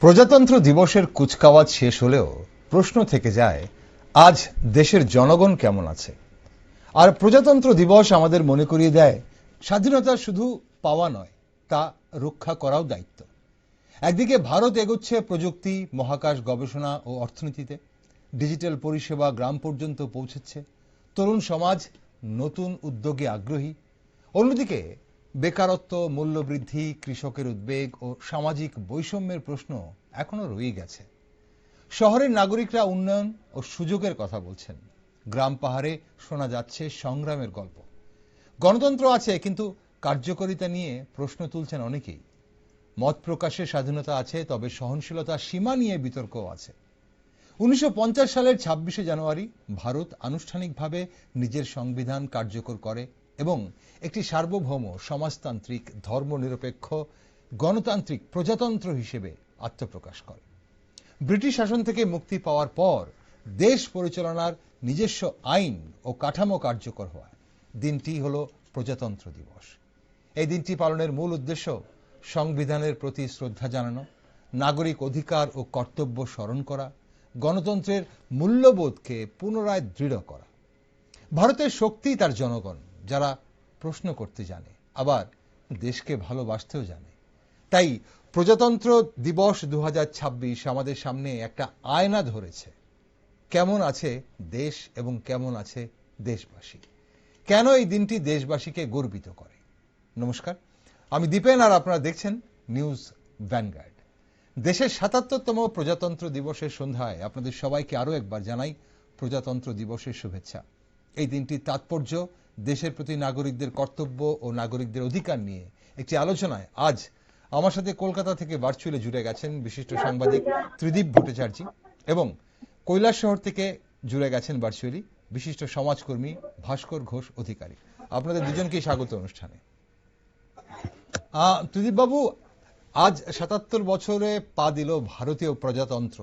প্রজাতন্ত্র দিবসের কুচকাওয়াজ শেষ হলেও প্রশ্ন থেকে যায়, আজ দেশের জনগণ কেমন আছে? আর প্রজাতন্ত্র দিবস আমাদের মনে করিয়ে দেয়, স্বাধীনতা শুধু পাওয়া নয়, তা রক্ষা করাও দায়িত্ব। একদিকে ভারত এগোচ্ছে প্রযুক্তি, মহাকাশ গবেষণা ও অর্থনীতিতে, ডিজিটাল পরিষেবা গ্রাম পর্যন্ত পৌঁছেছে, তরুণ সমাজ নতুন উদ্যোগে আগ্রহী। অন্যদিকে বেকারত্ব, মূল্যবৃদ্ধি, কৃষকের উদ্বেগ ও সামাজিক বৈষম্যের প্রশ্ন এখনো রয়ে গেছে। শহরের নাগরিকরা উন্নয়ন ও সুযোগের কথা বলছেন, গ্রাম পাহাড়ে শোনা যাচ্ছে সংগ্রামের গল্প। গণতন্ত্র আছে, কিন্তু কার্যকারিতা নিয়ে প্রশ্ন তুলছেন অনেকেই। মত প্রকাশের স্বাধীনতা আছে, তবে সহনশীলতার সীমা নিয়ে বিতর্কও আছে। 1950 সালের 26শে জানুয়ারি ভারত আনুষ্ঠানিকভাবে নিজের সংবিধান কার্যকর করে এবং একটি সার্বভৌম সমাজতান্ত্রিক ধর্মনিরপেক্ষ গণতান্ত্রিক প্রজাতন্ত্র হিসেবে আত্মপ্রকাশ করে। ব্রিটিশ শাসন থেকে মুক্তি পাওয়ার পর দেশ পরিচালনার নিজস্ব আইন ও কাঠামো কার্যকর হওয়ায় দিনটি হল প্রজাতন্ত্র দিবস। এই দিনটি পালনের মূল উদ্দেশ্য সংবিধানের প্রতি শ্রদ্ধা জানানো, নাগরিক অধিকার ও কর্তব্য স্মরণ করা, গণতন্ত্রের মূল্যবোধকে পুনরায় দৃঢ় করা। ভারতের শক্তি তার জনগণ, যারা প্রশ্ন করতে জানে, আবার দেশকে ভালোবাসতেও জানে। তাই প্রজাতন্ত্র দিবস 2026 আমাদের সামনে একটা আয়না ধরেছে। কেমন আছে দেশ এবং কেমন আছে দেশবাসী? কেন এই দিনটি দেশবাসীকে গর্বিত করে? নমস্কার, আমি দীপেন, আর আপনারা দেখছেন নিউজ ভ্যানগার্ড। দেশের 77তম প্রজাতন্ত্র দিবসের সন্ধ্যায় আপনাদের সবাইকে আরো একবার জানাই প্রজাতন্ত্র দিবসের শুভেচ্ছা। এই দিনটির তাৎপর্য, দেশের প্রতি নাগরিকদের কর্তব্য ও নাগরিকদের অধিকার নিয়ে একটি আলোচনায় আজ আমার সাথে কলকাতা থেকে ভার্চুয়ালি জুড়ে গেছেন বিশিষ্ট সাংবাদিক ত্রিদীপ ভট্টাচার্য, এবং কৈলাসহর থেকে জুড়ে গেছেন ভার্চুয়ালি বিশিষ্ট সমাজকর্মী ভাস্কর ঘোষ অধিকারী। আপনাদের দুজনকেই স্বাগত অনুষ্ঠানে। ত্রিদীপ বাবু, আজ 77 বছরে পা দিল ভারতীয় প্রজাতন্ত্র।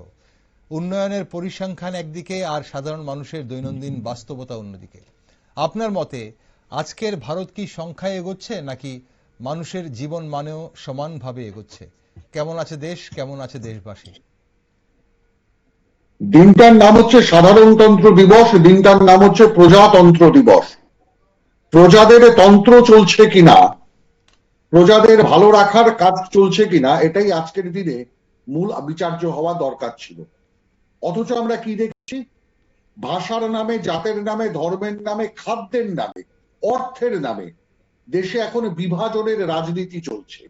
উন্নয়নের পরিসংখ্যান একদিকে, আর সাধারণ মানুষের দৈনন্দিন বাস্তবতা অন্যদিকে। আপনার মতে আজকের ভারত কি সংখ্যায় এগোচ্ছে, নাকি মানুষের জীবন মানেও সমানভাবে এগোচ্ছে? কেমন আছে দেশ, কেমন আছে দেশবাসী? দিনটার নাম হচ্ছে সাধারণতন্ত্র দিবস, দিনটার নাম হচ্ছে প্রজাতন্ত্র দিবস। প্রজাদের তন্ত্র চলছে কিনা, প্রজাদের ভালো রাখার কাজ চলছে কিনা, এটাই আজকের দিনে মূল বিচার্য হওয়া দরকার ছিল। অথচ আমরা কি দেখছি? ভাষার নামে, জাতের নামে, ধর্মের নামে, খাদ্যের নামে, অর্থের নামে দেশে এখন বিভাজনের রাজনীতি চলছে।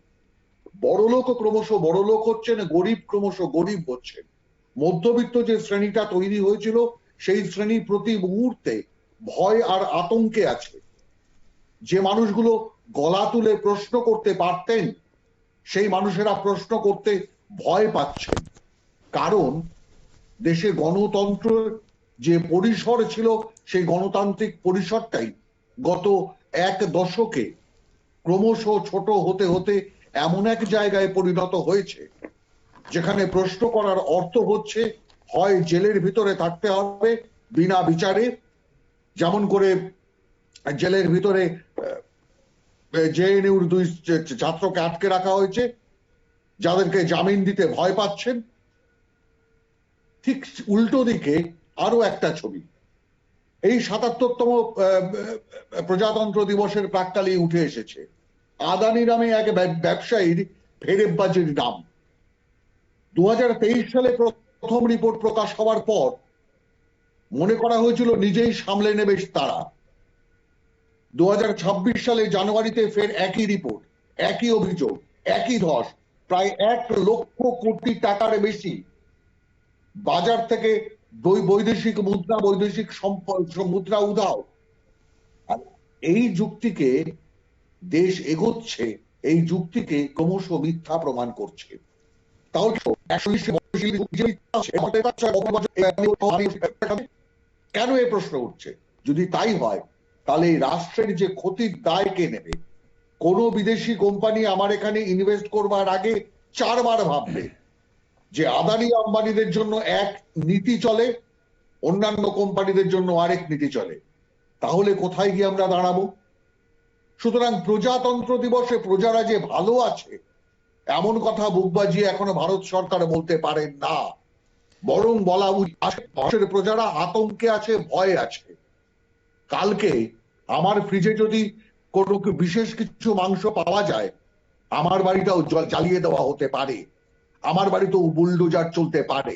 বড়লোক ক্রমশ বড়লোক হচ্ছেন, গরিব ক্রমশ গরিব হচ্ছেন। মধ্যবিত্ত যে শ্রেণীটা তৈরি হয়েছিল, সেই শ্রেণী প্রতি মুহূর্তে ভয় আর আতঙ্কে আছে। যে মানুষগুলো গলা তুলে প্রশ্ন করতে পারতেন, সেই মানুষেরা প্রশ্ন করতে ভয় পাচ্ছেন। কারণ দেশে গণতন্ত্রের যে পরিসর ছিল, সেই গণতান্ত্রিক পরিসরটাই গত এক দশকে ক্রমশ ছোট হতে হতে এমন এক জায়গায় পরিণত হয়েছে যেখানে প্রশ্ন করার অর্থ হচ্ছে হয় জেলের ভিতরে থাকতে হবে বিনা বিচারে, যেমন করে জেলের ভিতরে জেএনইউর 2 ছাত্রকে আটকে রাখা হয়েছে, যাদেরকে জামিন দিতে ভয় পাচ্ছেন। ঠিক উল্টো দিকে আরো একটা ছবি এই 77তম প্রজাতন্ত্র দিবসের প্রাক্কালেই উঠে এসেছে। আদানি নামে এক ব্যবসায়ীর ফেরেববাজির নাম। 2023 সালে প্রথম রিপোর্ট প্রকাশ হওয়ার পর মনে করা হয়েছিল নিজেই সামলে নেবে তারা। 2026 সালে জানুয়ারিতে ফের একই রিপোর্ট, একই অভিযোগ, একই ধস। প্রায় 1 লক্ষ কোটি টাকার বেশি বাজার থেকে বৈদেশিক মুদ্রা, বৈদেশিক মুদ্রা উধাও। এই যুক্তিকে দেশ এগোচ্ছে, এই যুক্তিকে ক্রমশ মিথ্যা প্রমাণ করছে। তাহলে কেন এই প্রশ্ন উঠছে? যদি তাই হয়, তাহলে এই রাষ্ট্রের যে ক্ষতির দায় কে নেবে? কোন বিদেশি কোম্পানি আমার এখানে ইনভেস্ট করবার আগে 4 বার ভাববে। যে আদানি আম্বানিদের জন্য এক নীতি চলে, অন্যান্য কোম্পানিদের জন্য আরেক নীতি চলে, তাহলে কোথায় গিয়ে আমরা দাঁড়াবো? সুতরাং প্রজাতন্ত্র দিবসে প্রজারা যে ভালো আছে এমন কথা বুক বাজিয়ে এখনো ভারত সরকার বলতে পারেন না। বরং বলা উচিত ভারতের প্রজারা আতঙ্কে আছে, ভয়ে আছে। কালকে আমার ফ্রিজে যদি কোনো বিশেষ কিছু মাংস পাওয়া যায়, আমার বাড়িটাও জ্বালিয়ে দেওয়া হতে পারে, আমার বাড়িতেও বুলডোজার চলতে পারে।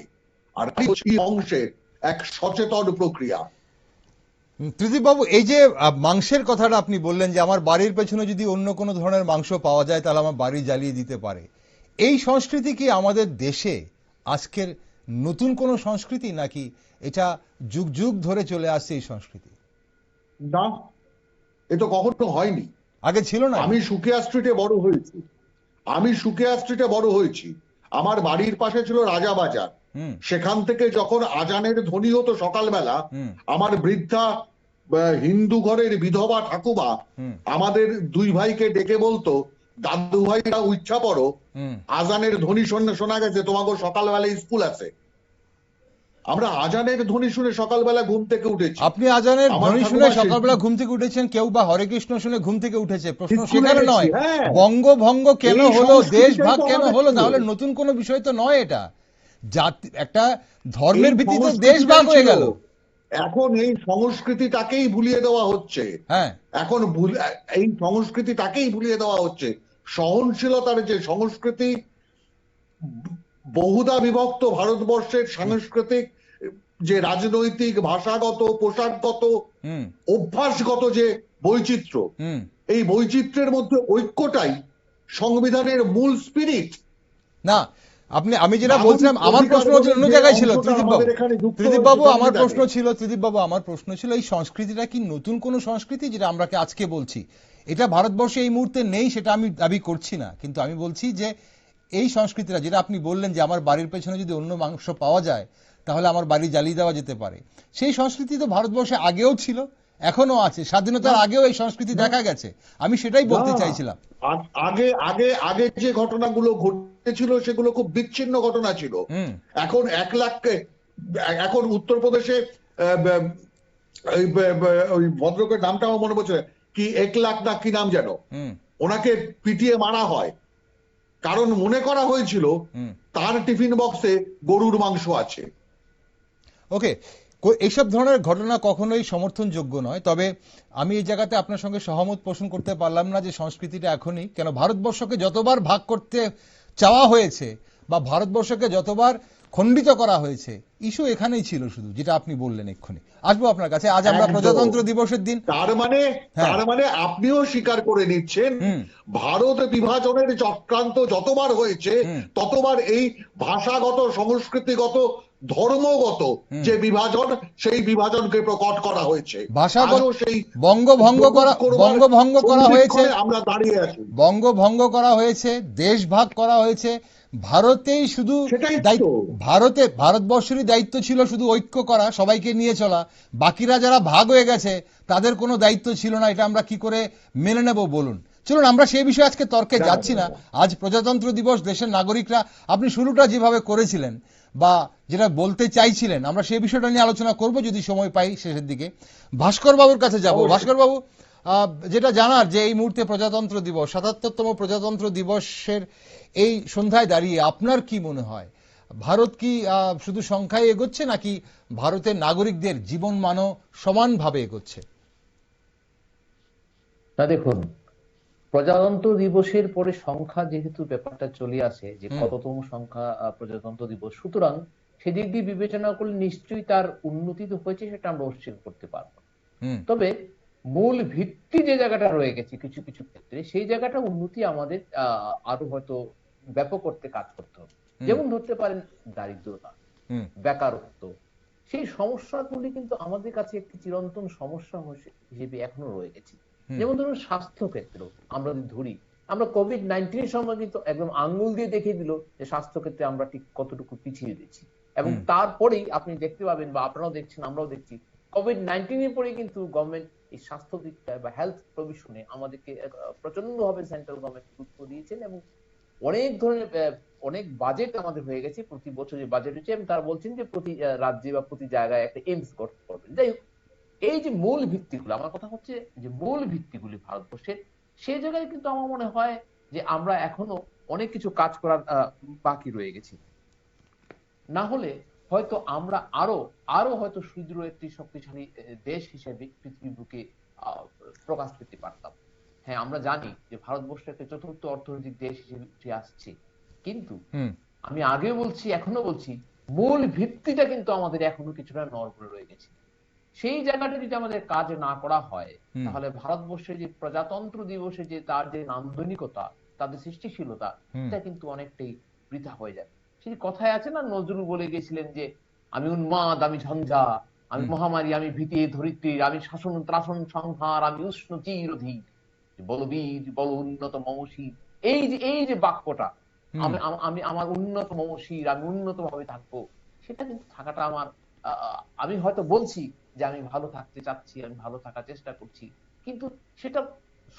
আর এই অংশের এক সচেতন প্রক্রিয়া। ত্রিদীপ বাবু, এই যে মাংসের কথাটা আপনি বললেন যে আমার বাড়ির পেছনে যদি অন্য কোনো ধরনের মাংস পাওয়া যায় তাহলে আমার বাড়ি জ্বালিয়ে দিতে পারে, এই সংস্কৃতি কি আমাদের দেশে আজকের নতুন কোনো সংস্কৃতি, নাকি এটা যুগ যুগ ধরে চলে আসছে এই সংস্কৃতি? না, এ তো কখনো হয়নি। আগে ছিল না? আমি সুকিয়া স্ট্রিটে বড় হয়েছি, আমার বাড়ির পাশে ছিল রাজা বাজার। সেখান থেকে যখন আজানের ধ্বনি হতো সকালবেলা, আমার বৃদ্ধা হিন্দু ঘরের বিধবা ঠাকুমা আমাদের দুই ভাইকে ডেকে বলতো, দাদু ভাইরা উচ্ছা পড়ো, আজানের ধ্বনি শোনা গেছে, তোমাকে সকালবেলা স্কুল আছে। আমরা আজানের ধ্বনি শুনে সকালবেলা ঘুম থেকে উঠেছি। আপনি আজানের ধ্বনি শুনে সকালবেলা ঘুম থেকে উঠেছেন, কেউ বা হরে কৃষ্ণ শুনে ঘুম থেকে উঠেছে। প্রশ্ন সেখানে নয় বঙ্গভঙ্গ কেন হলো, দেশ ভাগ কেন হলো, তাহলে নতুন কোনো বিষয় তো নয়। এটা জাতি, একটা ধর্মের ভিত্তিতে দেশ ভাগ হয়ে গেল। এখন এই সংস্কৃতিটাকেই ভুলিয়ে দেওয়া হচ্ছে। হ্যাঁ, এখন এই সংস্কৃতিটাকেই ভুলিয়ে দেওয়া হচ্ছে। সহনশীলতার যে সংস্কৃতি, বহুদা বিভক্ত ভারতবর্ষের সাংস্কৃতিক যে রাজনৈতিক, ভাষাগত, পোশাকগত, অভ্যাসগত যে বৈচিত্র্য, এই বৈচিত্র্যের মধ্যে ঐক্যটাই সংবিধানের মূল স্পিরিট। না, আমি যেটা বলছিলাম, আমার প্রশ্ন হচ্ছে অন্য জায়গায় ছিল। ত্রিদীপ বাবু আমার প্রশ্ন ছিল এই সংস্কৃতিটা কি নতুন কোন সংস্কৃতি যেটা আমরা আজকে বলছি? এটা ভারতবর্ষে এই মুহূর্তে নেই, সেটা আমি দাবি করছি না, কিন্তু আমি বলছি যে এই সংস্কৃতিটা যেটা আপনি বললেন যে আমার বাড়ির পেছনে যদি অন্য মাংস পাওয়া যায় তাহলে আমার বাড়ি জ্বালিয়ে দেওয়া যেতে পারে, সেই সংস্কৃতি তো ভারতবর্ষে আগেও ছিল, এখনো আছে, স্বাধীনতার আগেও এই সংস্কৃতি দেখা গেছে। আমি সেটাই বলতে চাইছিলাম। আগে আগে আগে যে ঘটনাগুলো ঘটেছিল সেগুলো খুব বিচ্ছিন্ন ঘটনা ছিল। এখন 1,00,000 এখন উত্তরপ্রদেশে ওই ভদ্রকের নামটা আমার মনে পড়ছে কি, 1,00,000 না কি নাম যেন, ওনাকে পিটিয়ে মারা হয়, কারণ মনে করা হয়েছিল তার টিফিন বক্সে গরুর মাংস আছে। ওকে, এইসব ধরনের ঘটনা কখনোই সমর্থনযোগ্য নয়। তবে আমি এই জায়গাতে আপনার সঙ্গে সহমত পোষণ করতে পারলাম না যে সংস্কৃতিটা এখনই, কেন ভারতবর্ষকে যতবার ভাগ করতে চাওয়া হয়েছে বা ভারতবর্ষকে যতবার খণ্ডিত করা হয়েছে, ইস্যু এখানেই ছিল শুধু, যেটা আপনি বললেন এক্ষুনি। আসবো আপনার কাছে। আজ আমরা প্রজাতন্ত্র দিবসের দিন, তার মানে আপনিও স্বীকার করে নিচ্ছেন ভারত বিভাজনের চক্রান্ত যতবার হয়েছে ততবার এই ভাষাগত, সংস্কৃতিগত, ধর্মগত যে বিভাজন, সেই বিভাজনকে প্রকট করা হয়েছে। ভাষাগত সেই বঙ্গভঙ্গ করা হয়েছে, আমরা দাঁড়িয়ে আছি। বঙ্গভঙ্গ করা হয়েছে, দেশ ভাগ করা হয়েছে। ভারতেই শুধু ভারতবর্ষেরই দায়িত্ব ছিল শুধু ঐক্য করা, সবাইকে নিয়ে চলা। বাকিরা যারা ভাগ হয়ে গেছে তাদের কোনো দায়িত্ব ছিল না। এটা আমরা কি করে মেনে নেব বলুন? চলুন আমরা সেই বিষয়ে আজকে তর্কে যাচ্ছি না। আজ প্রজাতন্ত্র দিবস, দেশের নাগরিকরা, আপনি শুরুটা যেভাবে করেছিলেন বা যেটা বলতে চাইছিলেন, আমরা সেই বিষয়টা নিয়ে আলোচনা করব যদি সময় পাই শেষের দিকে। ভাস্কর বাবুর কাছে যাব। ভাস্কর বাবু, যেটা জানার যে এই মুহূর্তে প্রজাতন্ত্র দিবস, ৭৭তম প্রজাতন্ত্র দিবসের এই সন্ধ্যায় দাঁড়িয়ে আপনার কি মনে হয়, ভারত কি শুধু সংখ্যায় এগোচ্ছে নাকি ভারতের নাগরিকদের জীবন মানও সমানভাবে এগোচ্ছে? না, দেখুন, প্রজাতন্ত্র দিবসের পরে সংখ্যা যেহেতু ব্যাপারটা চলে আসে যে কততম সংখ্যা প্রজাতন্ত্র দিবস, সুতরাং সেদিক দিয়ে বিবেচনা করলে নিশ্চয়ই তার উন্নতি তো হয়েছে, সেটা আমরা অস্বীকার করতে পারবো। তবে মূল ভিত্তি যে জায়গাটা রয়ে গেছে কিছু কিছু ক্ষেত্রে, সেই জায়গাটা উন্নতি আমাদের আরো হয়তো ব্যাপক করতে কাজ করতে হবে। যেমন ধরতে পারেন দারিদ্রতা, বেকারত্ব, সেই সমস্যাগুলি কিন্তু আমাদের কাছে একটি চিরন্তন সমস্যা হিসেবে এখনো রয়ে গেছে। যেমন ধরুন স্বাস্থ্য ক্ষেত্র আমরা যদি ধরি, আমরা কোভিড-19 সময় কিন্তু একদম আঙ্গুল দিয়ে দেখিয়ে দিল যে স্বাস্থ্য ক্ষেত্রে আমরা ঠিক কতটুকু পিছিয়ে দিচ্ছি। এবং তারপরেই আপনি দেখতে পাবেন, বা আপনারাও দেখছেন, আমরাও দেখছি, কোভিড-19 এর পরে কিন্তু গভর্নমেন্ট এই স্বাস্থ্য দিকটা বা হেলথ প্রভিশনে আমাদেরকে প্রচন্ড ভাবে সেন্ট্রাল গভর্নমেন্ট গুরুত্ব দিয়েছেন এবং অনেক ধরনের অনেক বাজেট আমাদের হয়ে গেছে, প্রতি বছর যে বাজেট হচ্ছে, এবং তারা বলছেন যে প্রতি রাজ্যে বা প্রতি জায়গায় একটা এইমস করবেন। যাই হোক, এই যে মূল ভিত্তিগুলো, আমার কথা হচ্ছে যে মূল ভিত্তিগুলি ভারতবর্ষের, সেই জায়গায় কিন্তু আমার মনে হয় যে আমরা এখনো অনেক কিছু কাজ করার বাকি রয়ে গেছে। না হলে হয়তো আমরা আরো আরো হয়তো সুদৃঢ় একটি শক্তিশালী দেশ হিসেবে পৃথিবীর বুকে প্রকাশ পেতে পারতাম। হ্যাঁ, আমরা জানি যে ভারতবর্ষ একটা চতুর্থ অর্থনৈতিক দেশ হিসেবে উঠে আসছে, কিন্তু হুম আমি আগেও বলছি, এখনো বলছি, মূল ভিত্তিটা কিন্তু আমাদের এখনো কিছুটা নড়বড়ে রয়ে গেছে। সেই জায়গাটা যদি আমাদের কাজে না করা হয়, হুম তাহলে ভারতবর্ষে যে প্রজাতন্ত্র দিবসে যে তার যে নান্দনিকতা, তাদের সৃষ্টিশীলতা, হুম এটা কিন্তু অনেকটাই বৃথা হয়ে যায়। সেই কথায় আছে না, নজরুল বলে গেছিলেন যে আমি উন্মাদ, আমি ঝঞ্ঝা, আমি হুম মহামারী, আমি ভীতি ধরিত্রীর, আমি শাসন ত্রাসন সংহার, আমি উষ্ণ চিরধীর, বলবীর বল উন্নত মমশীর। এই যে বাক্যটা, হুম আমি আমি আমার উন্নত মমশীর, আমি উন্নত ভাবে থাকবো, সেটা কিন্তু থাকাটা আমার আমি হয়তো বলছি যে আমি ভালো থাকতে চাচ্ছি, আমি ভালো থাকার চেষ্টা করছি, কিন্তু সেটা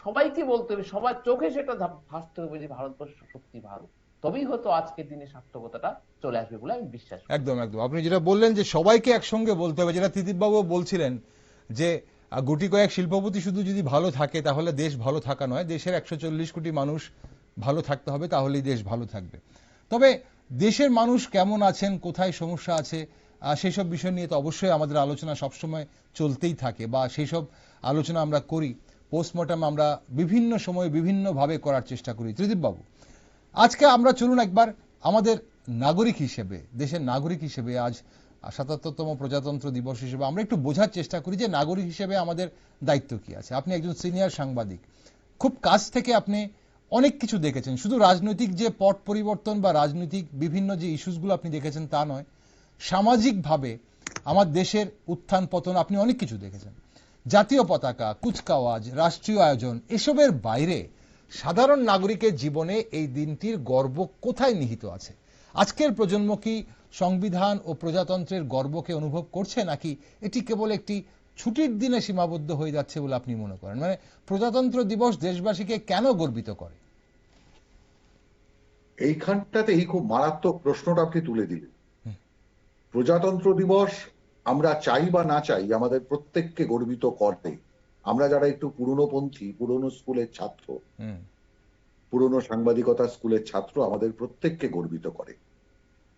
সবাইকে বলতে হবে, সবার চোখে সেটা ভাসতে হবে যে ভারতবর্ষ সত্যি ভালো। তবেই হয়তো আজকের দিনে সার্থকতাটা চলে আসবে বলে আমি বিশ্বাস করি। একদম একদম আপনি যেটা বললেন যে সবাইকে একসঙ্গে বলতে হবে, যেটা ত্রিদীপবাবু বলছিলেন যে গুটি কয়েক শিল্পপতি শুধু যদি ভালো থাকে তাহলে দেশ ভালো থাকা নয়, দেশের 140 কোটি মানুষ ভালো থাকতে হবে, তাহলেই দেশ ভালো থাকবে। তবে দেশের মানুষ কেমন আছেন, কোথায় সমস্যা আছে, সেই সব বিষয় নিয়ে তো অবশ্যই আমাদের আলোচনা সবসময় চলতেই থাকে, বা সেই সব আলোচনা আমরা করি, পোস্টমর্টম আমরা বিভিন্ন সময় বিভিন্নভাবে করার চেষ্টা করি। ত্রিদীপবাবু, আজকে আমরা চলুন একবার আমাদের নাগরিক হিসেবে, দেশের নাগরিক হিসেবে, আজ ৭৭তম প্রজাতন্ত্র দিবস হিসেবে আমরা একটু বোঝার চেষ্টা করি যে নাগরিক হিসেবে আমাদের দায়িত্ব কি আছে। আপনি একজন সিনিয়র সাংবাদিক, খুব কাছ থেকে আপনি অনেক কিছু দেখেছেন, শুধু রাজনৈতিক যে পট পরিবর্তন বা রাজনৈতিক বিভিন্ন যে ইস্যুসগুলো আপনি দেখেছেন তা নয়, সামাজিকভাবে আমার দেশের উত্থান পতন আপনি অনেক কিছু দেখেছেন। জাতীয় পতাকা, কুচকাওয়াজ, রাষ্ট্রীয় আয়োজন, এসবের বাইরে সাধারণ নাগরিকের জীবনে এই দিনটির গর্ব কোথায় নিহিত আছে? আজকের প্রজন্ম কি সংবিধান ও প্রজাতন্ত্রের গর্বকে অনুভব করছে, নাকি এটি কেবল একটি ছুটির দিনে সীমাবদ্ধ হয়ে যাচ্ছে বলে আপনি মনে করেন? মানে প্রজাতন্ত্র দিবস দেশবাসীকে কেন গর্বিত করে? এইখানটাতে এই খুব মারাত্মক প্রশ্নটা আপনি তুলে দিলেন। প্রজাতন্ত্র দিবস আমরা চাই বা না চাই আমাদের প্রত্যেককে গর্বিত করে। আমরা যারা একটু পুরনোপন্থী, পুরনো স্কুলের ছাত্র, হুম পুরনো সাংবাদিকতা স্কুলের ছাত্র, আমাদের প্রত্যেককে গর্বিত করে।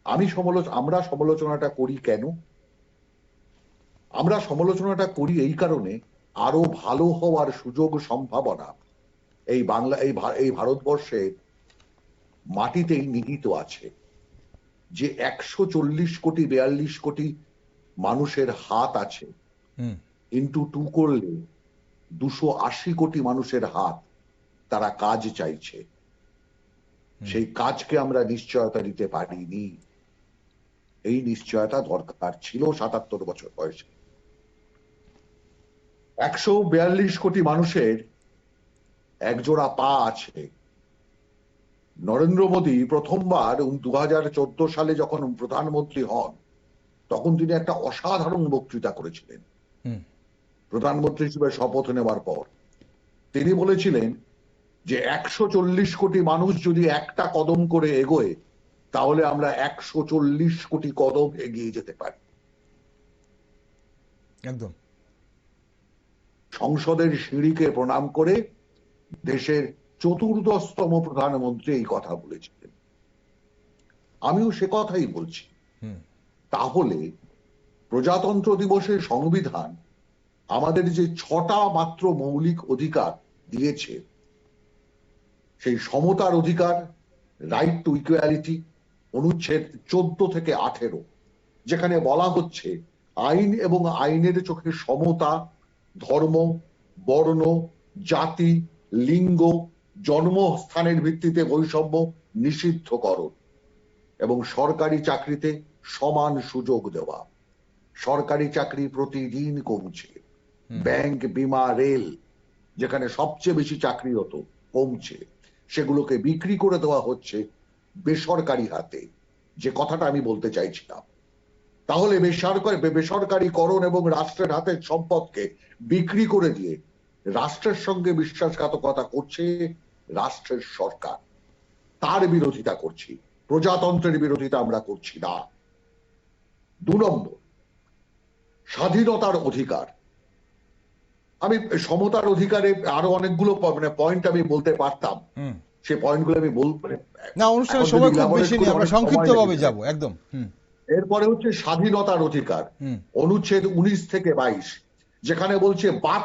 আমরা সমালোচনাটা করি কেন? আমরা সমালোচনাটা করি এই কারণে, আরো ভালো হওয়ার সুযোগ সম্ভাবনা এই ভারতবর্ষের মাটিতেই নিহিত আছে। যে 140 কোটি 42 কোটি মানুষের হাত আছে, হুম ইন্টু 2 করলে 280 কোটি মানুষের হাত, তারা কাজ চাইছে। সেই কাজকে আমরা নিশ্চয়তা দিতে পারিনি। এই নিশ্চয়তা দরকার ছিল 77 বছর বয়সে। 142 কোটি মানুষের একজোড়া পা আছে। নরেন্দ্র মোদী প্রথমবার 2014 সালে যখন প্রধানমন্ত্রী হন, তখন তিনি একটা অসাধারণ বক্তৃতা করেছিলেন। হুম প্রধানমন্ত্রী হিসেবে শপথ নেওয়ার পর তিনি বলেছিলেন যে 140 কোটি মানুষ যদি একটা কদম করে এগোয়, তাহলে আমরা 140 কোটি কদম এগিয়ে যেতে পারি। একদম। সংসদের সিঁড়িকে প্রণাম করে দেশের 14তম প্রধানমন্ত্রী এই কথা বলেছিলেন। আমিও সে কথাই বলছি। হুম তাহলে প্রজাতন্ত্র দিবসের সংবিধান আমাদের যে 6টা মাত্র মৌলিক অধিকার দিয়েছে, সেই সমতার অধিকার, রাইট টু ইকুয়ালিটি, অনুচ্ছেদ 14 থেকে 18, যেখানে বলা হচ্ছে আইন এবং আইনের চোখে সমতা, ধর্ম, বর্ণ, জাতি, লিঙ্গ, জন্মস্থানের ভিত্তিতে বৈষম্য নিষিদ্ধকরণ, এবং সরকারি চাকরিতে সমান সুযোগ দেওয়া। সরকারি চাকরি প্রতিদিন কমছে। ব্যাংক, বীমা, রেল, যেখানে সবচেয়ে বেশি চাকরিরত, কমছে। সেগুলোকে বিক্রি করে দেওয়া হচ্ছে বেসরকারি হাতে, যে কথাটা আমি বলতে চাইছিলাম। তাহলে বেসরকারীকরণ এবং রাষ্ট্রের হাতের সম্পদকে বিক্রি করে দিয়ে রাষ্ট্রের সঙ্গে বিশ্বাসঘাতকতা করছে রাষ্ট্রের সরকার। তার বিরোধিতা করছি, প্রজাতন্ত্রের বিরোধিতা আমরা করছি না। 2 নম্বর, স্বাধীনতার অধিকার। আমি সমতার অধিকারে আরো অনেকগুলো পয়েন্ট আমি বলতে পারতাম, সেই পয়েন্টগুলো আমি বলবো না, অনুষ্ঠানের এখন সময় যদি খুব elaborate বেশি করি নেই, আমরা অনেক সময় সংক্ষিপ্তভাবে লেগে যাব যাবে। একদম। এরপরে হচ্ছে স্বাধীনতার অধিকার, হুম। অনুচ্ছেদ 19 থেকে 22, যেখানে বলছে বাক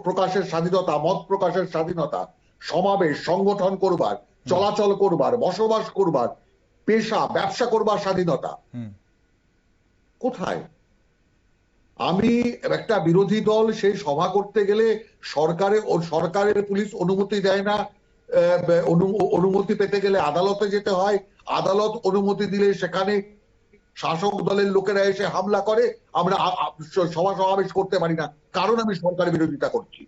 প্রকাশের স্বাধীনতা, মত প্রকাশের স্বাধীনতা, সমাবেশ সংগঠন করবার, চলাচল করবার, বসবাস করবার, পেশা ব্যবসা করবার স্বাধীনতা হুম। কোথায়? আমি একটা বিরোধী দল সেই সভা করতে গেলে সরকারের পুলিশ অনুমতি দেয় না, অনুমতি পেতে গেলে আদালতে যেতে হয়, আদালত অনুমতি দিলে সেখানে শাসক দলের লোকেরা এসে হামলা করে, আমরা সভা সমাবেশ করতে পারি না, কারণ আমি সরকারের বিরোধিতা করছি।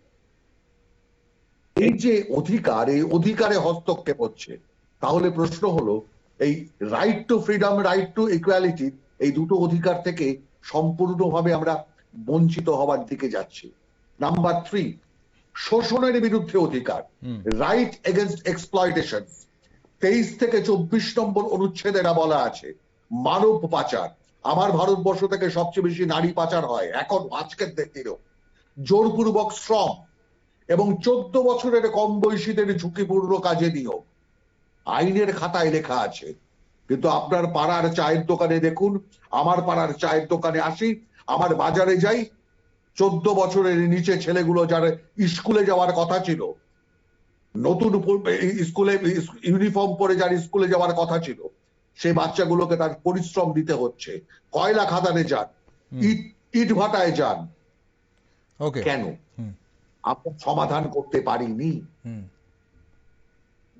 এই যে অধিকার, এই অধিকারে হস্তক্ষেপ হচ্ছে। তাহলে প্রশ্ন হলো, এই right to freedom, right to equality, এই দুটো অধিকার থেকে সম্পূর্ণভাবে আমরা বঞ্চিত হবার দিকে যাচ্ছি। নাম্বার 3, শোষণের বিরুদ্ধে অধিকার, রাইট এগেইনস্ট এক্সপ্লয়টেশন। 23 থেকে 24 নম্বর অনুচ্ছেদেরা বলা আছে মানব পাচার। আমার ভারতবর্ষ থেকে সবচেয়ে বেশি নারী পাচার হয় এখন, আজকের দিনেও। জোরপূর্বক শ্রম এবং 14 বছরের কম বয়সীদের ঝুঁকিপূর্ণ কাজে নিয়োগ আইনের খাতায় লেখা আছে। কিন্তু আপনার পাড়ার চায়ের দোকানে দেখুন, আমার পাড়ার চায়ের দোকানে আসি, আমার বাজারে যাই, 14 বছরের নিচে ছেলেগুলো যারা স্কুলে যাওয়ার কথা ছিল, নতুন স্কুলে ইউনিফর্ম পরে যার স্কুলে যাওয়ার কথা ছিল, সেই বাচ্চাগুলোকে তার পরিশ্রম দিতে হচ্ছে। কয়লা খাদানে যান, ইট ভাটায় যান, ওকে। কেন? আমরা সমাধান করতে পারিনি।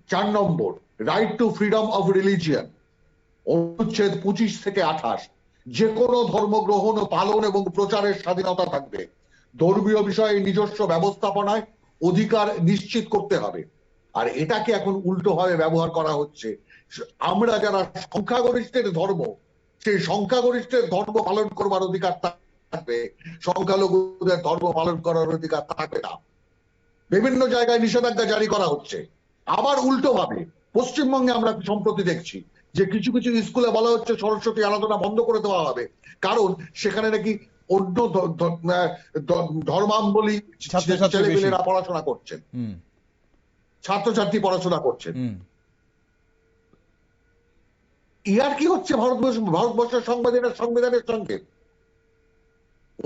4 নম্বর, right to freedom of religion, অনুচ্ছেদ 25 থেকে 28, যে কোনো ধর্ম গ্রহণ, পালন এবং প্রচারের স্বাধীনতা থাকবে। ধর্মীয় বিষয়ে নিজস্ব ব্যবস্থাপনায় অধিকার নিশ্চিত করতে হবে। আর এটাকে এখন উল্টোভাবে ব্যবহার করা হচ্ছে। আমরা যারা সংখ্যাগরিষ্ঠের ধর্ম, সেই সংখ্যাগরিষ্ঠের ধর্ম পালন করবার অধিকার থাকবে, সংখ্যালঘুদের ধর্ম পালন করার অধিকার থাকবে না। বিভিন্ন জায়গায় নিষেধাজ্ঞা জারি করা হচ্ছে। আবার উল্টো ভাবে পশ্চিমবঙ্গে আমরা সম্প্রতি দেখছি যে কিছু কিছু স্কুলে বলা হচ্ছে সরস্বতী আরাধনা বন্ধ করে দেওয়া হবে, কারণ সেখানে নাকি অন্য ধর্মাবলী ছেলেমেয়েরা পড়াশোনা করছেন, ছাত্রছাত্রী পড়াশোনা করছেন। ইয়ার কি হচ্ছে ভারতবর্ষের সংবিধানের সঙ্গে?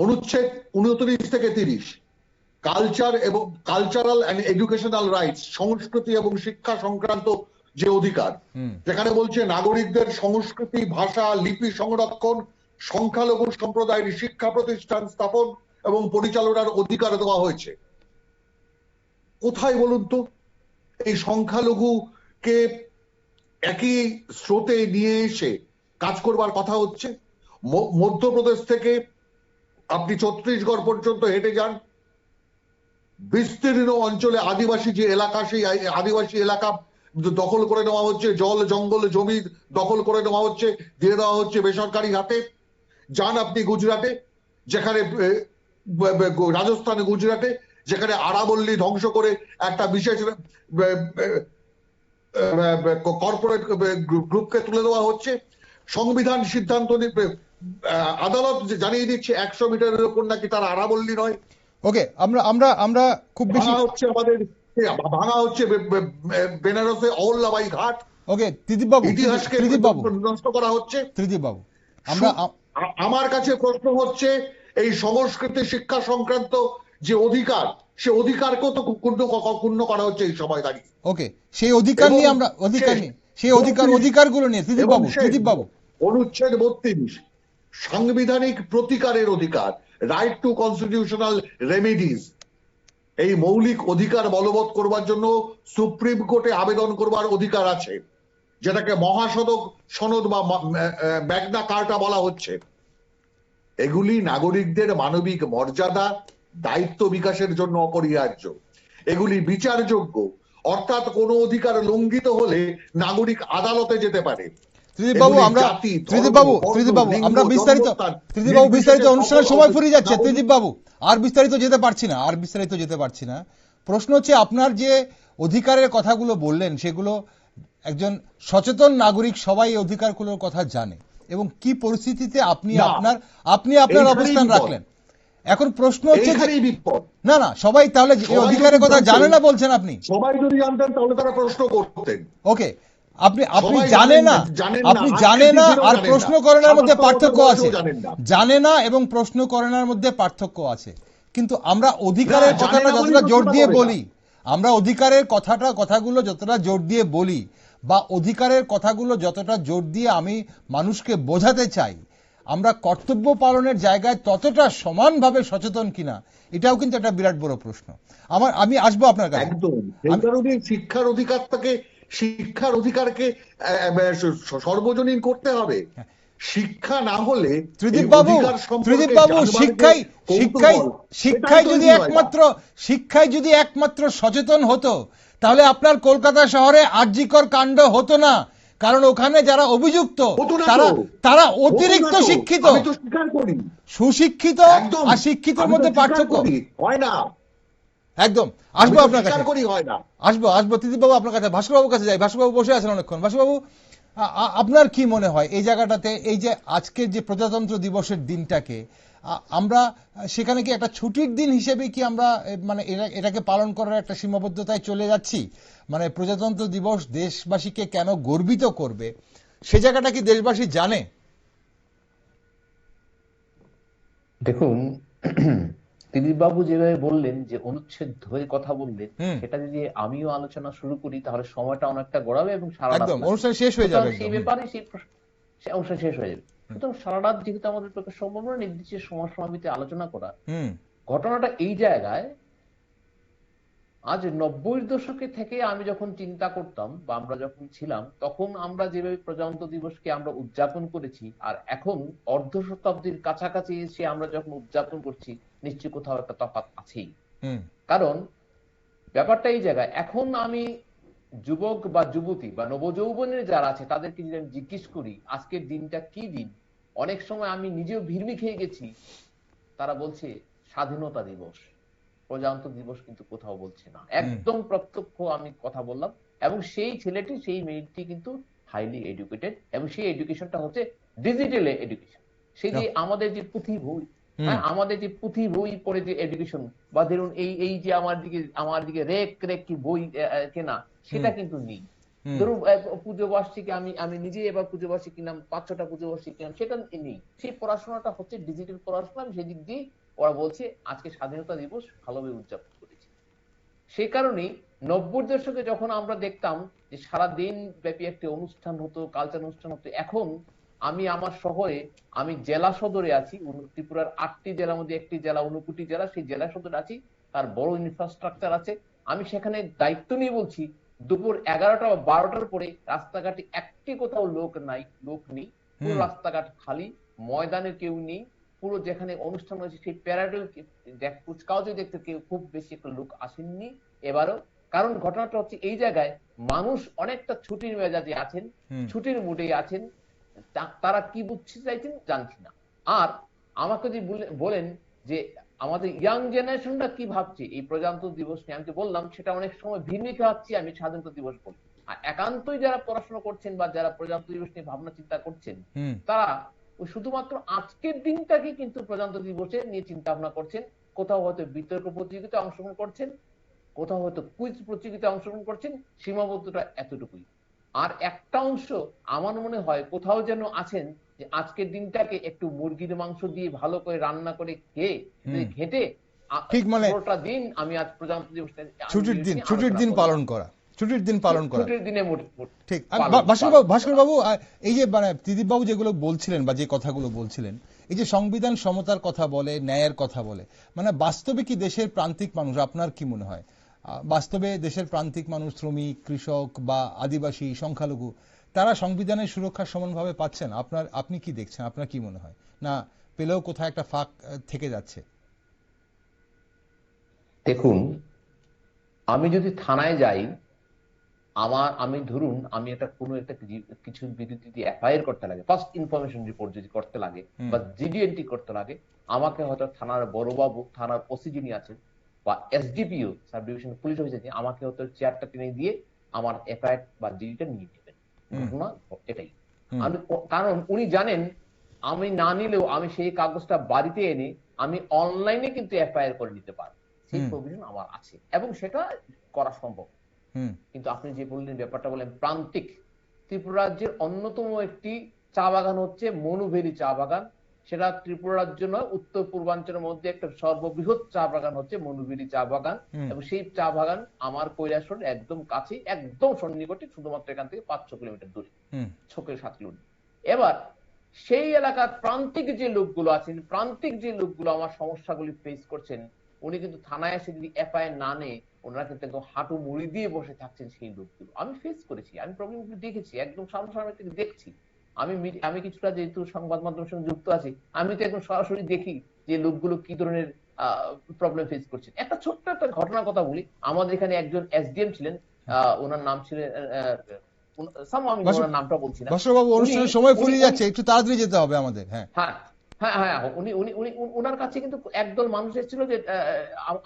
অনুচ্ছেদ 29 থেকে 30, কালচারাল এন্ড এডুকেশনাল রাইটস, সংস্কৃতি এবং শিক্ষা সংক্রান্ত যে অধিকার, যেখানে বলছে নাগরিকদের সংস্কৃতি, ভাষা, লিপি সংরক্ষণ, সংখ্যালঘু সম্প্রদায়ের শিক্ষা প্রতিষ্ঠান স্থাপন এবং পরিচালনার অধিকার দেওয়া হয়েছে। কোথায় বলুন তো এই সংখ্যালঘুকে একই স্রোতে নিয়ে এসে কাজ করবার কথা হচ্ছে? মধ্যপ্রদেশ থেকে আপনি ছত্তিশগড় পর্যন্ত হেঁটে যান, বিস্তীর্ণ অঞ্চলে আদিবাসী যে এলাকা, সেই আদিবাসী এলাকা দখল করে নেওয়া হচ্ছে, জল জঙ্গল জমি দখল করে নেওয়া হচ্ছে, দিয়ে দেওয়া হচ্ছে বেসরকারি হাতে। যান আপনি গুজরাটে, যেখানে রাজস্থানে, গুজরাটে, যেখানে আরাবল্লী ধ্বংস করে একটা বিশেষ কর্পোরেট গ্রুপকে তুলে দেওয়া হচ্ছে। সংবিধান সিদ্ধান্ত আদালত জানিয়ে দিচ্ছে 100 মিটারের উপর নাকি তার আরাবল্লী নয়। ওকে, আমরা খুব বেশি হচ্ছে আমাদের ভাঙা হচ্ছে বেনারসে অহল্যাবাই ঘাট। ওকে, ত্রিদীপ বাবু, ইতিহাসকে নষ্ট করা হচ্ছে। ত্রিদীপ বাবু, আমার কাছে প্রশ্ন হচ্ছে, এই সংস্কৃতি শিক্ষা সংক্রান্ত যে অধিকার, সে অধিকারকেও তো ক্ষুণ্ণ করা হচ্ছে এই সময় দাঁড়িয়ে। ওকে, সেই অধিকার নিয়ে আমরা সেই অধিকারগুলো নিয়ে ত্রিদীপ বাবু, অনুচ্ছেদ 32, সাংবিধানিক প্রতিকারের অধিকার, রাইট টু কনস্টিটিউশনাল রেমেডিজ। এই মৌলিক অধিকার বলবৎ করবার জন্য সুপ্রিম কোর্টে আবেদন করবার অধিকার আছে, যেটাকে মহাসড়ক সনদ বা ম্যাগনা কার্টা বলা হচ্ছে। এগুলি নাগরিকদের মানবিক মর্যাদা, দায়িত্ব বিকাশের জন্য অপরিহার্য। এগুলি বিচারযোগ্য, অর্থাৎ কোনো অধিকার লঙ্ঘিত হলে নাগরিক আদালতে যেতে পারে। ত্রিদীপ বাবু, আমরা বিস্তারিত অনুষ্ঠানের সময় ফুরিয়ে যাচ্ছে। ত্রিদীপ বাবু, আর বিস্তারিত যেতে পারছি না। প্রশ্ন হচ্ছে, আপনার যে অধিকারের কথাগুলো বললেন, সেগুলো একজন সচেতন নাগরিক সবাই এই অধিকারগুলোর কথা জানে, এবং কি পরিস্থিতিতে আপনি আপনার অবস্থান রাখলেন। এখন প্রশ্ন হচ্ছে যে এইখানেই বিপদ। না না সবাই তাহলে এই সবাই অধিকারের যদি কথা জানতেন, জানে না বলছেন আপনি? সবাই যদি জানতেন তাহলে তারা প্রশ্ন করতেন। ওকে, আপনি আপনি সবাই জানে না, জানেন না, আপনি আজকের জানে না দিনেও আর জানেন প্রশ্ন না, করার মধ্যে ৭৭ পার্থক্য বছর আছে। জানেন না। জানে না এবং প্রশ্ন করার মধ্যে পার্থক্য আছে। কিন্তু আমরা অধিকারের না, কথাটা জানে না বলেই যতটা জোর প্রশ্নটা দিয়ে করে না। বলি, আমরা অধিকারের কথাগুলো যতটা জোর দিয়ে বলি বা অধিকারের কথাগুলো যতটা জোর দিয়ে আমি মানুষকে বোঝাতে চাই, আমরা কর্তব্য পালনের জায়গায় ততটা সমানভাবে সচেতন কিনা, এটাও কিন্তু একটা বিরাট বড় প্রশ্ন। আমি আসবো আপনার কাছে। একদম সেই কারণে শিক্ষার অধিকারকে সর্বজনীন করতে হবে। শিক্ষা না হলে এই ত্রিদীপ বাবু, অধিকার সম্পর্কে জানবার যে শিক্ষাই কৌতূহল, শিক্ষাই সেটাই যদি তৈরি হয় না। শিক্ষাই যদি একমাত্র সচেতন হতো, তাহলে আপনার কলকাতা শহরে আরজিকর কাণ্ড হতো না। কারণ ওখানে যারা অভিযুক্ত হতো না তারা তো। তারা হতো অতিরিক্ত না তো। শিক্ষিত। আমি তো স্বীকার করি, সুশিক্ষিত একদম আর শিক্ষিতের আমি তো মধ্যে স্বীকার পার্থক্য করি, হয় না। একদম। আমি আসবো তো আপনার স্বীকার কাছে, করি হয় না। আসবো ত্রিদীপ বাবু আপনার কাছে। ভাস্কর বাবুর কাছে যাই। ভাস্কর বাবু বসে আছেন অনেকক্ষণ। ভাস্কর বাবু, আপনার কি মনে হয় এই জায়গাটাতে, এই যে আজকের যে প্রজাতন্ত্র দিবসের দিনটাকে আমরা সেখানে কি একটা ছুটির দিন হিসেবে কি আমরা মানে এটাকে পালন করার একটা সীমাবদ্ধতায় চলে যাচ্ছি? মানে প্রজাতন্ত্র দিবস দেশবাসীকে কেন গর্বিত করবে, সে জায়গাটা কি দেশবাসী জানে? দেখুন, দিলীপ বাবু যেভাবে বললেন যে অনুচ্ছেদ ধরে কথা বললেন, হুম, সেটা যদি আমিও আলোচনা শুরু করি তাহলে সময়টা অনেকটা গড়াবে এবং সারা রাত একদম লাগবে। অনুষ্ঠান শেষ হয়ে সুতরাং যাবে সেই একদম। ব্যাপারে সে অনুষ্ঠান শেষ হয়ে যাবে। সুতরাং সারা রাত যেহেতু আমাদের পক্ষে সম্ভব নয় নির্দিষ্ট সময় সীমাতে আলোচনা করা, হুম ঘটনাটা এই জায়গায়, আজ 90-এর দশকে থেকে আমি যখন চিন্তা করতাম বা আমরা যখন ছিলাম, তখন আমরা যেভাবে প্রজাতন্ত্র দিবসকে আমরা উদযাপন করেছি আর এখন অর্ধ শতাব্দীর কাছাকাছি এসে আমরা যখন উদযাপন করছি, নিশ্চয়ই কোথাও একটা তফাৎ আছেই। হুম কারণ ব্যাপারটা এই জায়গায়, এখন আমি যুবক বা যুবতী বা নবযৌবনের যারা আছে তাদেরকে যদি আমি জিজ্ঞেস করি আজকের দিনটা কি দিন, অনেক সময় আমি নিজেও ভিড়মি খেয়ে গেছি। তারা বলছে স্বাধীনতা দিবস, প্রজাতন্ত্র দিবস কিন্তু কোথাও বলছে না। একদম প্রত্যক্ষ আমি কথা বললাম। এবং সেই ছেলেটি সেই মেয়েটি কিন্তু হাইলি এডুকেটেড এবং সেই এডুকেশনটা হচ্ছে ডিজিটাল এডুকেশন। সেই যে আমাদের যে পুঁথি বই, হ্যাঁ, আমাদের যে পুঁথি বই পড়ে যে এডুকেশন, বা ধরুন এই এই যে আমার দিকে রেক রেক কি বই কেনা, সেটা কিন্তু নেই। ধরুন পুজো বার্ষিকী আমি আমি নিজে এবার পুজো বার্ষিকী কিনলাম, 5-6টা পুজো বার্ষিকী কিনলাম, সেটা নেই। সেই পড়াশোনাটা হচ্ছে ডিজিটাল পড়াশোনা। সেই দিক দিয়ে ওরা বলছে আজকে স্বাধীনতা দিবস ভালোভাবে উদযাপন করেছি। সেই কারণেই 90-এর দশকে যখন আমরা দেখতাম যে সারা দিন ব্যাপী একটি অনুষ্ঠান হতো, কালচার অনুষ্ঠান হতো, এখন আমি আমার শহরে, আমি জেলা সদরে আছি, ত্রিপুরার 8টি জেলার মধ্যে একটি জেলা ঊনকোটি জেলা, সেই জেলা সদরে আছি, তার বড় ইনফ্রাস্ট্রাকচার আছে। আমি সেখানে দায়িত্ব নিয়ে বলছি দুপুর 11টা বা 12টার পরে রাস্তাঘাটে একটি কোথাও লোক নেই, পুরো রাস্তাঘাট খালি, ময়দানে কেউ নেই। পুরো যেখানে অনুষ্ঠান হয়েছে সেই প্যারাডেল কুচকাওয়াজে দেখতে কেউ খুব বেশি একটা লোক আসেননি এবারও। কারণ ঘটনাটা হচ্ছে এই জায়গায় মানুষ অনেকটা ছুটির মেজাজে আছেন, ছুটির মুডে আছেন। তারা কি বুঝতে চাইছেন জানছি না। আর আমাকে যদি বলেন যে আমাদের ইয়াং জেনারেশনটা কি ভাবছে এই প্রজাতন্ত্র দিবস নিয়ে, আমি বললাম সেটা অনেক সময় ভিন্ন ভাবছি আমি স্বাধীনতা দিবস বলি। আর একান্তই যারা পড়াশোনা করছেন বা যারা প্রজাতন্ত্র দিবস নিয়ে ভাবনা চিন্তা করছেন, তারা ওই শুধুমাত্র আজকের দিনটাকে কিন্তু প্রজাতন্ত্র দিবসে নিয়ে চিন্তা ভাবনা করছেন। কোথাও হয়তো বিতর্ক প্রতিযোগিতায় অংশগ্রহণ করছেন, কোথাও হয়তো কুইজ প্রতিযোগিতায় অংশগ্রহণ করছেন, সীমাবদ্ধতা এতটুকুই। আর একটা অংশ আমার মনে হয় কোথাও যেন আছেন যে আজকের দিনটাকে একটু মুরগির মাংস দিয়ে ভালো করে রান্না করে খেয়ে ঘেটে ঠিক, মানে পুরোটা দিন আমি আজ প্রজাতন্ত্র দিবস ছুটির দিন পালন করা, ছুটির দিন পালন করা। ছুটির দিনে ঠিক। ভাস্কর বাবু, এই যে মানে ত্রিদীপ বাবু যেগুলো বলছিলেন বা যে কথাগুলো বলছিলেন, এই যে সংবিধান সমতার কথা বলে, ন্যায়ের কথা বলে, মানে বাস্তবে কি দেশের প্রান্তিক মানুষ, আপনার কি মনে হয় বাস্তবে দেশের প্রান্তিক মানুষ, শ্রমিক, কৃষক বা আদিবাসী, সংখ্যালঘু, তারা সংবিধানের সুরক্ষা সমানভাবে পাচ্ছেন? আপনি কি দেখছেন, আপনার কি মনে হয়, না পেলেও কোথায় একটা ফাঁক থেকে যাচ্ছে? দেখুন, আমি যদি থানায় যাই, আমি ধরুন আমি কোনো একটা কিছুর বিরুদ্ধে যদি এফআইআর করতে লাগে, ফার্স্ট ইনফরমেশন রিপোর্ট যদি করতে লাগে বা জিডি এন্ট্রি করতে লাগে, আমাকে হয়তো থানার বড়বাবু, থানার ওসি যিনি আছেন বা SDPO sub division police officer, আমাকে হয়তো চেয়ারটা টেনে দিয়ে আমার এফআইআর বা জিডিটা নিয়ে নেবেন। ঘটনা এটাই। কারণ উনি জানেন আমি না নিলেও আমি সেই কাগজটা বাড়িতে এনে আমি অনলাইনে কিন্তু এফআইআর করে নিতে পারবো, সেই প্রভিশন আমার আছে এবং সেটা করা সম্ভব। কিন্তু আপনি যে বললেন ব্যাপারটা বলেন প্রান্তিক, ত্রিপুরা রাজ্যের অন্যতম একটি চা বাগান হচ্ছে মনুভেলি চা বাগান। সেটা ত্রিপুরা রাজ্য নয়, উত্তর পূর্বাঞ্চলের মধ্যে একটা সর্ববৃহৎ চা বাগান হচ্ছে মনুভেলি চা বাগান। এবং সেই চা বাগান আমার কৈলাসহর একদম কাছে, একদম সন্নিকটে, শুধুমাত্র এখান থেকে 5-6 কিলোমিটার দূরে, 6-7 কিলোমিটার। এবার সেই এলাকার প্রান্তিক যে লোকগুলো আছেন, প্রান্তিক যে লোকগুলো আমার সমস্যাগুলি ফেস করছেন, উনি কিন্তু থানায় এসে যদি এফআইআর না নেয়, ওনারা কিন্তু একদম হাঁটু মুড়ি দিয়ে বসে থাকছেন। সেই লোকগুলো আমি ফেস করেছি, আমি প্রবলেমগুলো দেখেছি, একদম সামনাসামনি থেকে দেখছি। আমি কিছুটা যেহেতু সংবাদ মাধ্যমের সঙ্গে যুক্ত আছি, আমি তো একদম সরাসরি দেখি যে লোকগুলো কি ধরনের প্রবলেম ফেস করছেন। একটা ছোট্ট একটা ঘটনার কথা বলি। আমাদের এখানে একজন এসডিএম ছিলেন, ওনার নাম ছিলেন আমি ওনার নামটা বলছি না। বাবু, অনুষ্ঠানের সময় ফুরিয়ে যাচ্ছে, একটু তাড়াতাড়ি যেতে হবে আমাদের। হ্যাঁ হ্যাঁ হ্যাঁ হ্যাঁ, উনি উনি উনি ওনার কাছে কিন্তু একদল মানুষ এসেছিল যে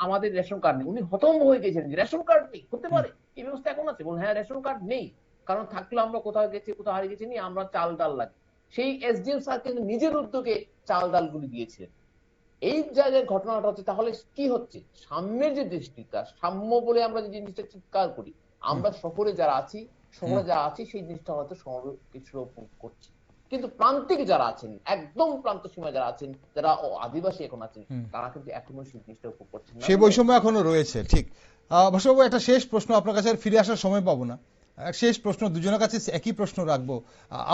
আমাদের রেশন কার্ড নেই। উনি হতভম্ব হয়ে গেছেন যে রেশন কার্ড নেই, হতে পারে এই ব্যবস্থা এখন আছে? বলুন হ্যাঁ, রেশন কার্ড নেই, কারণ থাকলে আমরা কোথাও গেছি, কোথাও হারিয়ে গেছি, নিয়ে আমরা চাল ডাল লাগে। সেই এসডিএম স্যার কিন্তু নিজের উদ্যোগে চাল ডাল গুলি দিয়েছিলেন। এই জায়গায় ঘটনাটা হচ্ছে, তাহলে কি হচ্ছে? সাম্যের যে দৃষ্টিটা, সাম্য বলে আমরা যে জিনিসটা চিৎকার করি, আমরা শহরে যারা আছি, সেই জিনিসটা হয়তো শহরে কিছুটা উপভোগ করছি, কিন্তু প্রান্তিক যারা আছেন, একদম প্রান্ত সীমায় যারা আছেন, যারা আদিবাসী এখন আছেন, তারা কিন্তু এখনো সেই জিনিসটা উপভোগ করছেন না। সেই বৈষম্য এখনো রয়েছে, ঠিক। ভাস্করবাবু, একটা শেষ প্রশ্ন, আপনার কাছে আর ফিরে আসার সময় পাবো না। শেষ প্রশ্ন, দুজনের কাছে একই প্রশ্ন রাখবো।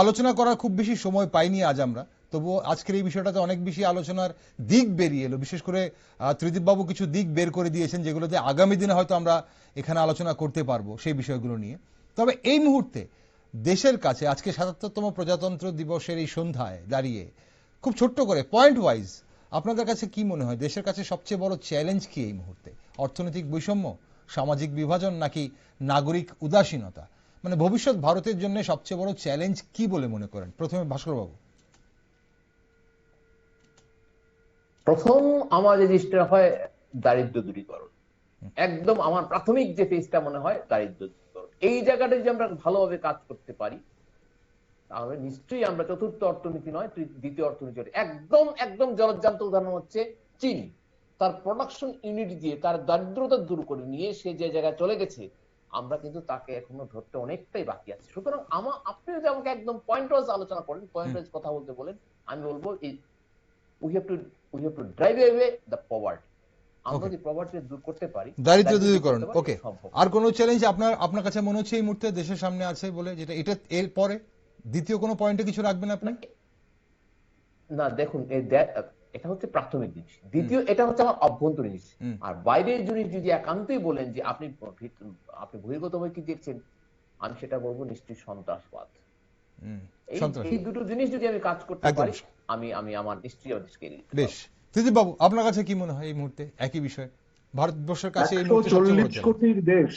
আলোচনা করার খুব বেশি সময় পাইনি আজ আমরা, তবুও আজকের এই বিষয়টাতে অনেক বেশি আলোচনার দিক বেরিয়ে এলো। বিশেষ করে ত্রিদীপ বাবু কিছু দিক বের করে দিয়েছেন, যেগুলোতে আগামী দিনে হয়তো আমরা এখানে আলোচনা করতে পারবো সেই বিষয়গুলো নিয়ে। তবে এই মুহূর্তে দেশের কাছে আজকে ৭৭তম প্রজাতন্ত্র দিবসের এই সন্ধ্যায় দাঁড়িয়ে খুব ছোট্ট করে পয়েন্ট ওয়াইজ আপনাদের কাছে কি মনে হয়, দেশের কাছে সবচেয়ে বড় চ্যালেঞ্জ কি এই মুহূর্তে? অর্থনৈতিক বৈষম্য, সামাজিক বিভাজন, নাকি নাগরিক উদাসীনতা? মানে ভবিষ্যৎ ভারতের জন্য সবচেয়ে বড় চ্যালেঞ্জ কি বলে মনে করেন? প্রথমে ভাস্করবাবু। প্রথম আমার যে জিনিসটা হয় দারিদ্র দূরীকরণ। একদম আমার প্রাথমিক যে ফেজটা মনে হয় দারিদ্র দূরীকরণ। এই জায়গাটা যদি আমরা ভালোভাবে কাজ করতে পারি, তাহলে নিশ্চয়ই আমরা চতুর্থ অর্থনীতি নয়, দ্বিতীয় অর্থনীতি। একদম একদম জলজ্যান্ত উদাহরণ হচ্ছে চীন। তার প্রোডাকশন ইউনিট দিয়ে তার দারিদ্রতা দূর করে নিয়ে সে যে জায়গায় চলে গেছে, আমরা কিন্তু তাকে এখনো ধরতে অনেকটাই বাকি আছে। সুতরাং আপনি যদি আমাকে একদম পয়েন্ট ওয়াইজ আলোচনা করেন, পয়েন্ট ওয়াইজ কথা বলতে বলেন, আমি বলবো we have to drive away the poverty. আমরা যদি পভার্টি দূর করতে পারি, দারিদ্র দূরীকরণ, ওকে। আর কোন চ্যালেঞ্জ আপনার কাছে মনে হচ্ছে এই মুহূর্তে দেশের সামনে আছে বলে, যেটা এটা এর পরে দ্বিতীয় কোনো পয়েন্টে কিছু রাখবেন আপনি? না, দেখুন, এটা হচ্ছে প্রাথমিক জিনিস। দ্বিতীয়, এটা হচ্ছে আমার অভ্যন্তরীণ জিনিস। আর বাইরের জিনিস যদি একান্তই বলেন যে আপনি বহির্গতভাবে কি দেখছেন, আমি সেটা বলবো নিশ্চয়ই সন্ত্রাসবাদ। এই দুটো জিনিস যদি আমি কাজ করতে পারি, আমি আমার নিশ্চয়ই দেশকে। বেশ, ত্রিদীপ বাবু, আপনার কাছে কি মনে হয় এই মুহূর্তে একই বিষয়? ভারতবর্ষের কাছে 140 কোটির দেশ,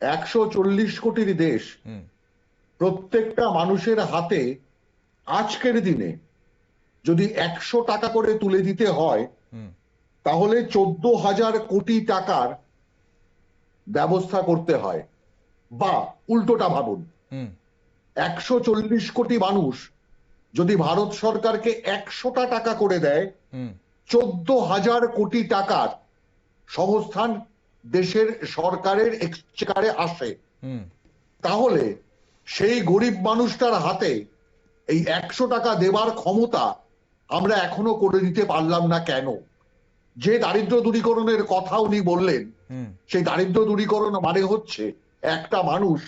140 কোটির দেশ, প্রত্যেকটা মানুষের হাতে আজকের দিনে যদি 100 টাকা করে তুলে দিতে হয়, তাহলে 14,000 কোটি টাকার ব্যবস্থা করতে হয়। বা উল্টোটা ভাবুন, 140 কোটি মানুষ যদি ভারত সরকারকে 100টা টাকা করে দেয়, 14,000 কোটি টাকার সংস্থান দেশের সরকারের এক্সচেকারে আসে। তাহলে সেই গরিব মানুষটার হাতে এই 100 টাকা দেবার ক্ষমতা আমরা এখনো করে দিতে পারলাম না কেন? যে দারিদ্র দূরীকরণের কথা উনি বললেন, সেই দারিদ্র দূরীকরণ মানে হচ্ছে একটা মানুষ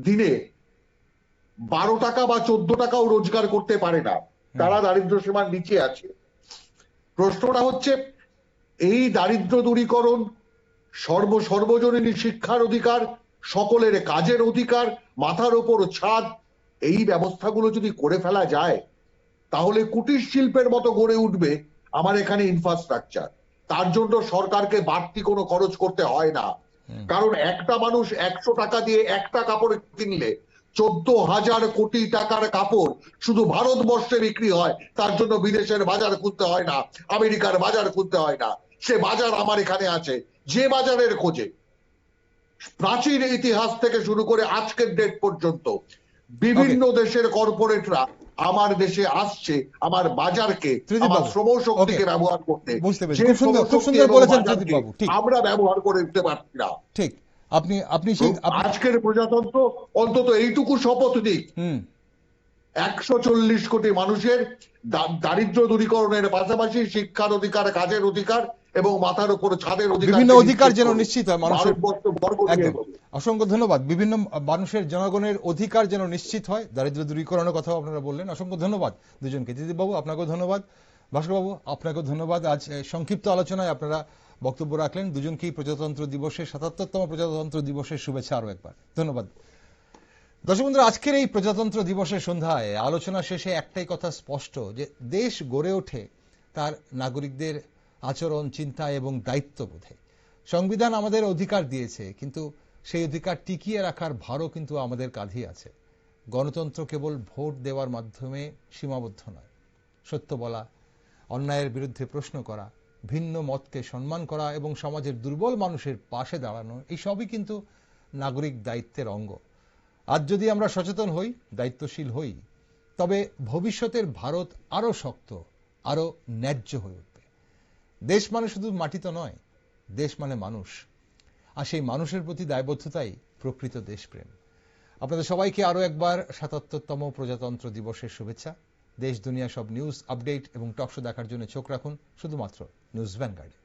দিনে 12 টাকা বা 14 টাকাও রোজগার করতে পারে না, তারা দারিদ্র সীমার নিচে আছে। প্রশ্নটা হচ্ছে, এই দারিদ্র দূরীকরণ, সর্বজনীন শিক্ষার অধিকার, সকলের কাজের অধিকার, মাথার ওপর ছাদ, এই ব্যবস্থাগুলো যদি করে ফেলা যায়, তাহলে কুটির শিল্পের মতো গড়ে উঠবে আমার এখানে ইনফ্রাস্ট্রাকচার। তার জন্য সরকারকে বাড়তি কোনো খরচ করতে হয় না, কারণ একটা মানুষ 100 টাকা দিয়ে একটা কাপড় কিনলে 14,000 কোটি টাকার কাপড় শুধু ভারতবর্ষে বিক্রি হয়। তার জন্য বিদেশের বাজার খুঁজতে হয় না, আমেরিকার বাজার খুঁজতে হয় না। সে বাজার আমার এখানে আছে। যে বাজারের খোঁজে প্রাচীন ইতিহাস থেকে শুরু করে আজকের ডেট পর্যন্ত বিভিন্ন দেশের কর্পোরেটরা আমার দেশে আসছে আমার বাজারকে, ত্রিদীপ আমার বাবু, শ্রম শক্তিকে ওকে, ব্যবহার করতে, বুঝতে পেরেছি। যে খুব সুন্দর, খুব শ্রমশক্তি সুন্দর এবং বলেছেন ত্রিদীপ বাজারকে বাবু। ঠিক আমরা ব্যবহার করে উঠতে পারছি না। ঠিক। আপনি সেই আজকের প্রজাতন্ত্র অন্তত এইটুকু শপথ দিক, হুম 140 কোটি মানুষের দারিদ্র দূরীকরণের পাশাপাশি শিক্ষার অধিকার, কাজের অধিকার এবং মাথার উপর ছাদের অধিকার, বিভিন্ন অধিকার যেন নিশ্চিত হয় মানুষের। ভারতবর্ষ বর্গ নিয়ে একদম, এগোবে। অসংখ্য ধন্যবাদ। বিভিন্ন মানুষের, জনগণের অধিকার যেন নিশ্চিত হয়, দারিদ্র দূরীকরণের কথাও আপনারা বললেন। অসংখ্য ধন্যবাদ দুজনকে। দিলীপ বাবু আপনাকেও ধন্যবাদ, ভাস্কর বাবু আপনাকেও ধন্যবাদ। আজ সংক্ষিপ্ত আলোচনায় আপনারা বক্তব্য রাখলেন। দুজনকেই প্রজাতন্ত্র দিবসের ৭৭তম প্রজাতন্ত্র দিবসের শুভেচ্ছা আরো একবার। ধন্যবাদ। দর্শক বন্ধুরা, আজকের এই প্রজাতন্ত্র দিবসের সন্ধ্যায় আলোচনা শেষে একটাই কথা স্পষ্ট, যে দেশ গড়ে ওঠে তার নাগরিকদের আচরণ, চিন্তা এবং দায়িত্ববোধে। সংবিধান আমাদের অধিকার দিয়েছে, কিন্তু সেই অধিকার টিকিয়ে রাখার ভারও কিন্তু আমাদের কাঁধেই আছে। গণতন্ত্র কেবল ভোট দেওয়ার মাধ্যমে সীমাবদ্ধ নয়। সত্য বলা, অন্যায়ের বিরুদ্ধে প্রশ্ন করা, ভিন্ন মতকে সম্মান করা এবং সমাজের দুর্বল মানুষের পাশে দাঁড়ানো, এই সবই কিন্তু নাগরিক দায়িত্বের অঙ্গ। আজ যদি আমরা সচেতন হই, দায়িত্বশীল হই, তবে ভবিষ্যতের ভারত আরো শক্ত, আরো ন্যায্য হয়ে উঠবে। দেশ মানে শুধু মাটি তো নয়, দেশ মানে মানুষ, আর সেই মানুষের প্রতি দায়বদ্ধতাই প্রকৃত দেশপ্রেম। আপনাদের সবাইকে আরো একবার ৭৭তম প্রজাতন্ত্র দিবসের শুভেচ্ছা। দেশ দুনিয়া সব নিউজ, আপডেট এবং টকশো দেখার জন্য চোখ রাখুন শুধুমাত্র নিউজ ভ্যানগার্ডে।